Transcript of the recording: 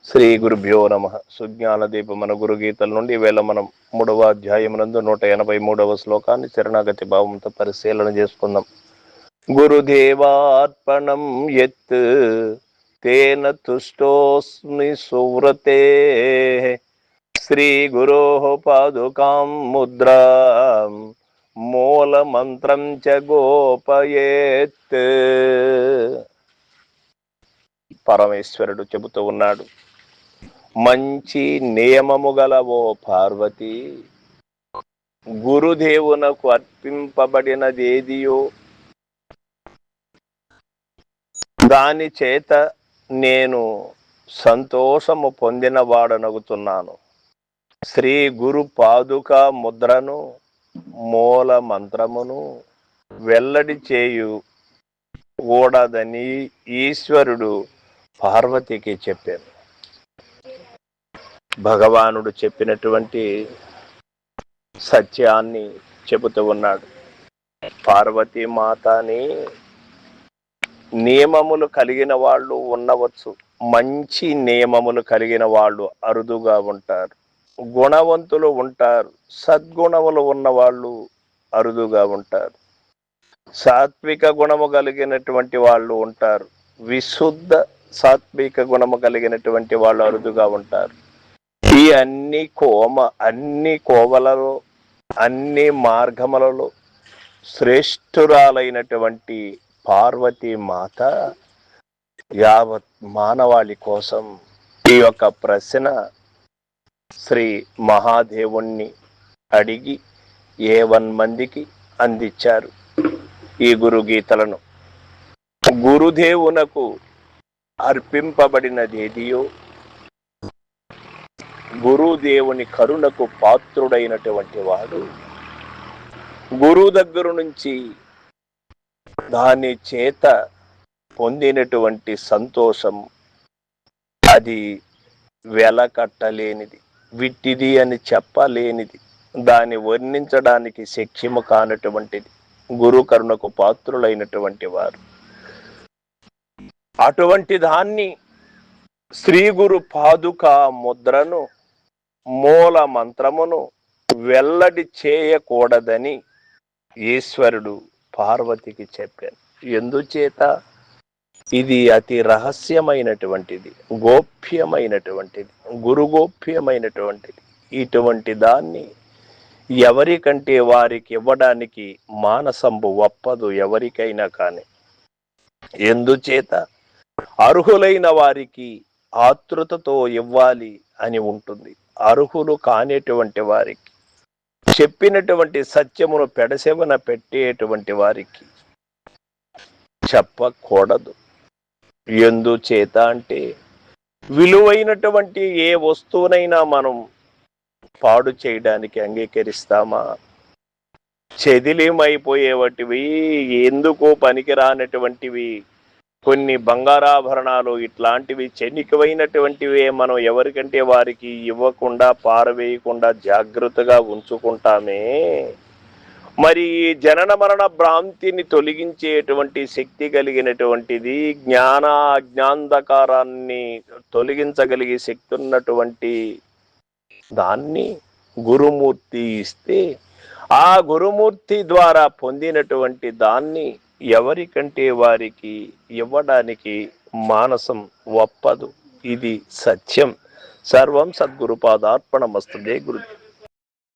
శ్రీ గురుభ్యో నమ. సుజ్ఞాన దీపమన గురు గీతల నుండి వేళ మనం 3వ అధ్యాయమునందు 183వ శ్లోకాన్ని శరణాగతి భావంతో పరిశీలన చేసుకుందాం. గురుదేవార్పణం యత్ తేన తుష్టోస్మి సువ్రతే శ్రీ గురో పాదుకాం ముద్రా మూల మంత్రం చ గోపయేత్. పరమేశ్వరుడు చెబుతూ ఉన్నాడు, మంచి నియమము గల ఓ పార్వతి, గురుదేవునకు అర్పింపబడినదేదియో దాని చేత నేను సంతోషము పొందిన వాడనగుతున్నాను. శ్రీ గురు పాదుక ముద్రను మూల మంత్రమును వెల్లడి చేయు కూడదని ఈశ్వరుడు పార్వతికి చెప్పాను. భగవానుడు చెప్పినటువంటి సత్యాన్ని చెబుతూ ఉన్నాడు. పార్వతీ మాతని నియమములు కలిగిన వాళ్ళు ఉండవచ్చు, మంచి నియమములు కలిగిన వాళ్ళు అరుదుగా ఉంటారు. గుణవంతులు ఉంటారు, సద్గుణములు ఉన్న వాళ్ళు అరుదుగా ఉంటారు. సాత్విక గుణము కలిగినటువంటి వాళ్ళు ఉంటారు, విశుద్ధ సాత్విక గుణము కలిగినటువంటి వాళ్ళు అరుదుగా ఉంటారు. ఈ అన్ని కోవలలో అన్ని మార్గములలో శ్రేష్ఠురాలైనటువంటి పార్వతీ మాత యావత్ మానవాళి కోసం ఈ యొక్క ప్రశ్న శ్రీ మహాదేవుణ్ణి అడిగి 1 మందికి అందించారు ఈ గురు గీతలను. గురుదేవునకు అర్పింపబడినదేదియో, గురుదేవుని కరుణకు పాత్రుడైనటువంటి వాడు గురువు దగ్గర నుంచి దాని చేత పొందినటువంటి సంతోషం అది వెలకట్టలేనిది, విట్టిది అని చెప్పలేనిది, దాన్ని వర్ణించడానికి శక్యము కానటువంటిది. గురు కరుణకు పాత్రులైనటువంటి వారు అటువంటి దాన్ని శ్రీ గురు పాదుక ముద్రను మూల మంత్రమును వెల్లడి చేయకూడదని ఈశ్వరుడు పార్వతికి చెప్పాను. ఎందుచేత? ఇది అతి రహస్యమైనటువంటిది, గోప్యమైనటువంటిది, గురుగోప్యమైనటువంటిది. ఇటువంటి దాన్ని ఎవరికంటే వారికి ఇవ్వడానికి మానసంబు ఒప్పదు ఎవరికైనా కానీ. ఎందుచేత? అర్హులైన వారికి ఆతృతతో ఇవ్వాలి అని ఉంటుంది. అర్హులు కానిటువంటి వారికి, చెప్పినటువంటి సత్యమును పెడసెవన పెట్టేటువంటి వారికి చెప్పకూడదు. ఎందుచేత అంటే విలువైనటువంటి ఏ వస్తువునైనా మనం పాడు చేయడానికి అంగీకరిస్తామా? చెదిలిమైపోయేవటివి, ఎందుకు పనికిరానటువంటివి కొన్ని బంగారాభరణాలు ఇట్లాంటివి చెనికవైనటువంటివే మనం ఎవరికంటే వారికి ఇవ్వకుండా పారవేయకుండా జాగ్రత్తగా ఉంచుకుంటామే. మరి జనన మరణ భ్రాంతిని తొలగించేటువంటి శక్తి కలిగినటువంటిది, అజ్ఞాంధకారాన్ని తొలగించగలిగే శక్తి ఉన్నటువంటి దాన్ని గురుమూర్తి ఇస్తే, ఆ గురుమూర్తి ద్వారా పొందినటువంటి దాన్ని ఎవరికంటే వారికి ఇవ్వడానికి మానసం ఒప్పదు. ఇది సత్యం. సర్వం సద్గురుపాదార్పణమస్తు. జై గురు.